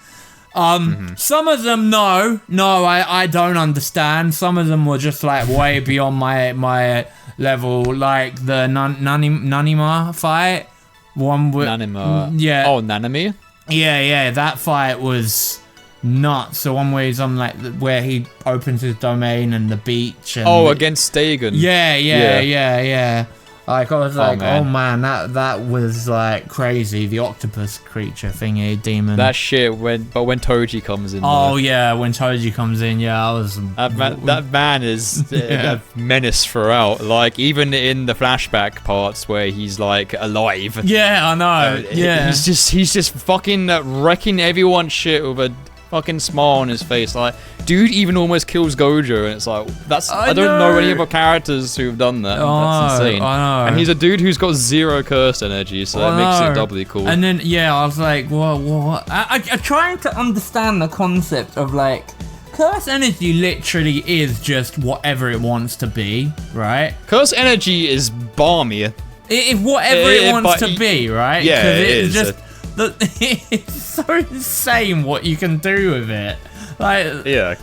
Some of them, no, I don't understand. Some of them were just like way beyond my level, like the Nanima fight. One with Nanima. Yeah. Oh, Nanami? Yeah, that fight was nuts. The one where he's on like where he opens his domain and the beach. And against Stagen. Yeah. Like I was like, oh man, that was like crazy. The octopus creature thingy, demon. That shit when Toji comes in. Yeah, when Toji comes in, I was. That man is a menace throughout. Like even in the flashback parts where he's like alive. Yeah, I know. He's just fucking wrecking everyone's shit with a fucking smile on his face. Like, dude even almost kills Gojo, and it's like I don't know any other characters who've done that. That's insane. I know. And he's a dude who's got 0 curse energy, so that makes it doubly cool. And then I was like, what? I'm trying to understand the concept of like curse energy literally is just whatever it wants to be, right? Curse energy is balmy. It's whatever it wants to be, right? Yeah, it is. It's so insane what you can do with it. Like you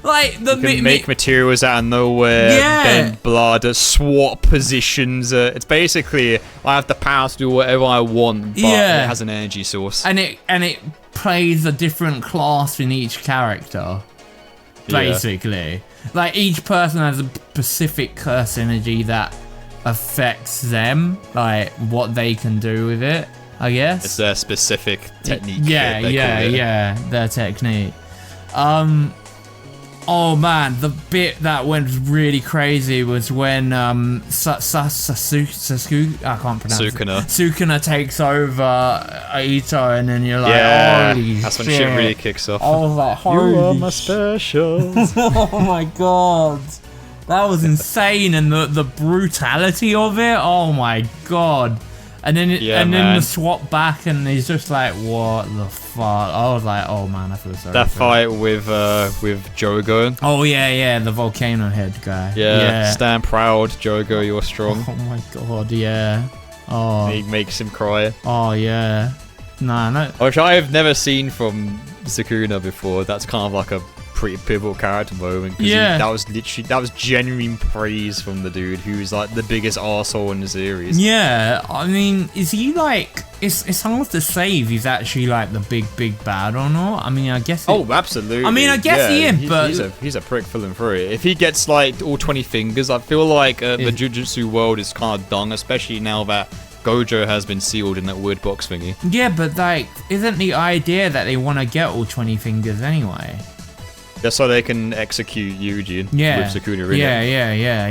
can make materials out of nowhere, bend blood, swap positions. It's basically I have the power to do whatever I want, but it has an energy source. And it plays a different class in each character. Basically, like each person has a specific curse energy that affects them, like what they can do with it. I guess it's their specific technique. Their technique. Oh man, the bit that went really crazy was when Sasuke, I can't pronounce Sukuna takes over Aito, and then you're like, holy that's shit. when shit really kicks off. I was like, holy you are my special. Oh my god. That was insane, and the brutality of it, oh my god. And then then the swap back, and he's just like, what the fuck? I was like, oh man, I feel sorry. That fight with Jogo. Oh yeah, the volcano head guy. Yeah, stand proud, Jogo, you're strong. Oh my god, yeah. Oh. He makes him cry. Oh yeah. No. Which I have never seen from Sukuna before. That's kind of like a pretty pivotal character moment. That was genuine praise from the dude who's like the biggest arsehole in the series. Yeah, I mean, is he like? It's hard to say if he's actually like the big bad or not. I mean, I guess. Absolutely. I mean, I guess he is, but he's a prick filling through it. If he gets like all 20 fingers, I feel like the Jujutsu world is kind of done, especially now that Gojo has been sealed in that weird box thingy. Yeah, but like, isn't the idea that they want to get all 20 fingers anyway? just so they can execute Yuji with Sukuna in it.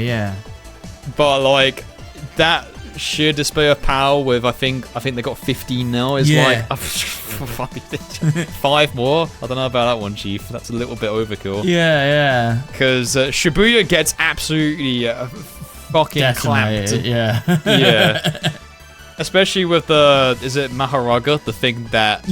Yeah. But like that sheer display of power with I think they got 15 now is like 5 more. I don't know about that one, Chief. That's a little bit overkill. Yeah. Because Shibuya gets absolutely fucking clamped. Yeah. Especially with is it Maharaga, the thing that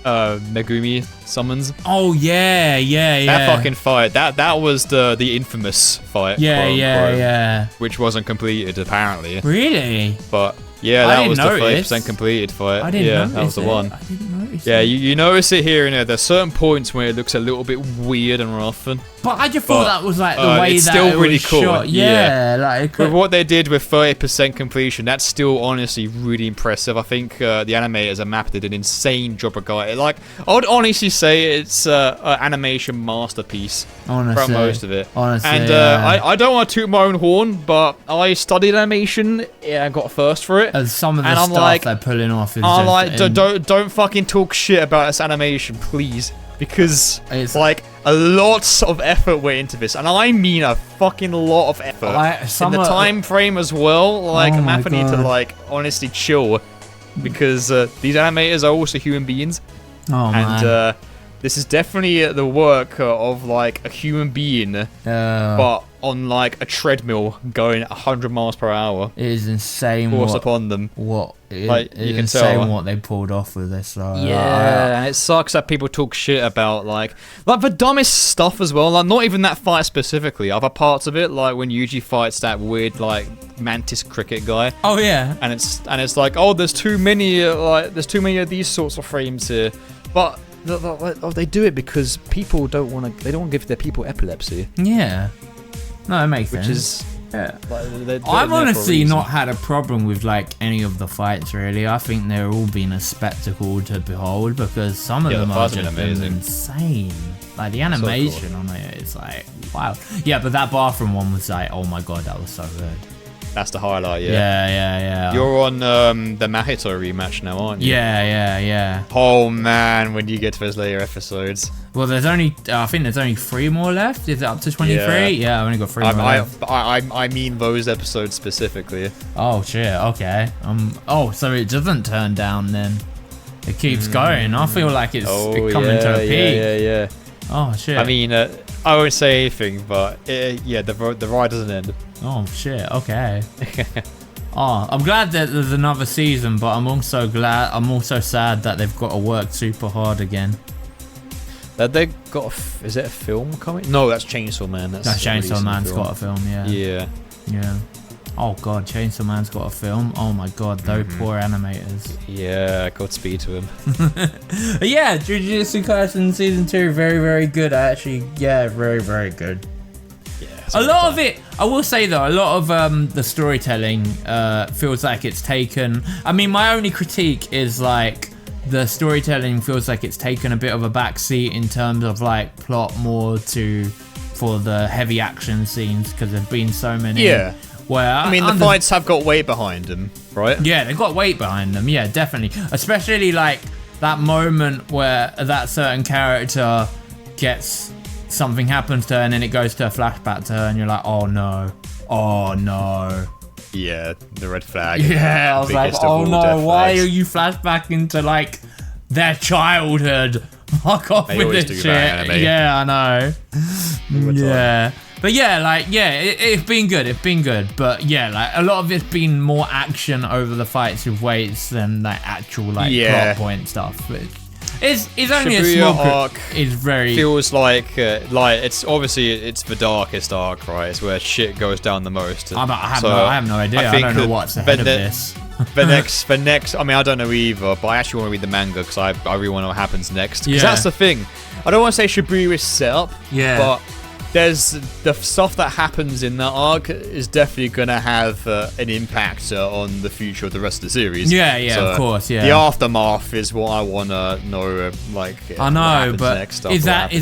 Megumi summons? Oh yeah. That fucking fight. That was the infamous fight. Yeah. Which wasn't completed apparently. Really? But yeah, that was the 5% completed fight. I didn't notice that was the one. I didn't notice it. You notice it here and there. There's certain points where it looks a little bit weird and rough. But I just thought that was like the way it's that still it really was cool. shot. Yeah, like with what they did with 30% completion, that's still honestly really impressive. I think the animators and mapper did an insane job of guiding. Like I would honestly say it's an animation masterpiece for most of it. Honestly, and I don't want to toot my own horn, but I studied animation and got first for it. And some of the stuff they're pulling off is I'm like, don't fucking talk shit about this animation, please. Because it's like a lot of effort went into this, and I mean a fucking lot of effort. In the time frame as well, like I'm having to like honestly chill, because these animators are also human beings. And this is definitely the work of like a human being, but on like a treadmill going 100 miles per hour. It is insane. Force upon them. Like you can tell what they pulled off with this. And it sucks that people talk shit about like the dumbest stuff as well. Like not even that fight specifically. Other parts of it, like when Yuji fights that weird like mantis cricket guy. Oh yeah. And it's like, oh, there's too many of these sorts of frames here, but. They do it because people don't want to give their people epilepsy. Yeah. No, it makes sense. Which is... Yeah. I've honestly not had a problem with like any of the fights really. I think they're all been a spectacle to behold because some of them are just insane. Like the animation on it is like, wow. Yeah, but that bathroom one was like, oh my god, that was so good. That's the highlight, yeah. You're on the Mahito rematch now, aren't you? Yeah. Oh man, when you get to those later episodes. Well, I think there's only 3 more left. Is it up to 23? Yeah, I've only got 3 more left. I mean those episodes specifically. Oh shit, okay. So it doesn't turn down then. It keeps going. I feel like it's coming to a peak. Yeah. Oh shit. I mean, I won't say anything, but the ride doesn't end. Oh shit, okay. I'm glad that there's another season, but I'm also sad that they've got to work super hard again. That they got is it a film coming? No, that's Chainsaw Man. That's Chainsaw Man's got a film, yeah. Oh god, Chainsaw Man's got a film. Oh my god, those poor animators. Yeah, Godspeed to him. Yeah, Jujutsu Kaisen season 2, very, very good actually. Yeah, very, very good. Yeah, a lot of it, I will say though, a lot of the storytelling feels like it's taken. I mean, my only critique is like the storytelling feels like it's taken a bit of a backseat in terms of like plot more for the heavy action scenes because there've been so many. Yeah. Where I mean, the fights have got weight behind them, right? Yeah, they've got weight behind them. Yeah, definitely. Especially like that moment where that certain character gets something happens to her and then it goes to a flashback to her and you're like, oh no. Yeah, the red flag. Yeah, I was like, oh no, why are you flashbacking to like their childhood? Fuck off with this shit. Yeah, I know. Yeah. But yeah, it's been good. It's been good. But yeah, like a lot of it's been more action over the fights with weights than like actual like plot point stuff. But it's only Shibuya a small arc. It's very feels like it's obviously it's the darkest arc, right? It's where shit goes down the most. I have no idea. I don't know what's ahead of this. the next. I mean, I don't know either, but I actually want to read the manga because I really want to know what happens next. Because that's the thing. I don't want to say Shibuya is set up. Yeah. But there's the stuff that happens in that arc is definitely going to have an impact on the future of the rest of the series. Yeah, so of course, yeah. The aftermath is what I want to know. I know, but is that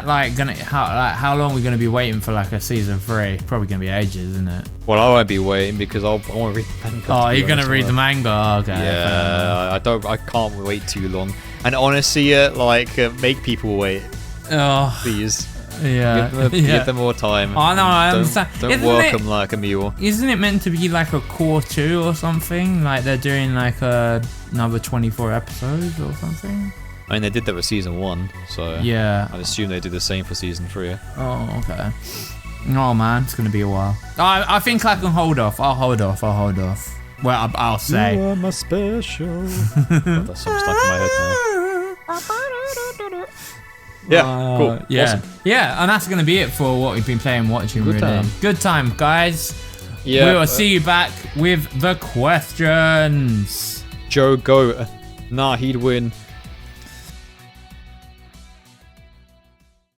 like gonna how long are we gonna be waiting for like a season 3? Probably gonna be ages, isn't it? Well, I won't be waiting because I want to read the manga. Oh, you're gonna read the manga? Oh, okay. Yeah, I can't wait too long. And honestly, make people wait. Oh, Please. yeah. Give them more time. I know, I understand. Don't work them like a mule. Isn't it meant to be like a core 2 or something? Like they're doing like another 24 episodes or something? I mean, they did that with season 1, so yeah. I'd assume they do the same for season 3. Oh, okay. Oh man, it's gonna be a while. I think I can hold off. I'll hold off. Well, I'll say. You are my special. Oh, that song's stuck in my head now. Yeah, cool. Yeah. Awesome. Yeah, and that's gonna be it for what we've been playing, watching. Good time. Good time, guys. Yeah. We will see you back with the questions. Joe, go. Nah, he'd win.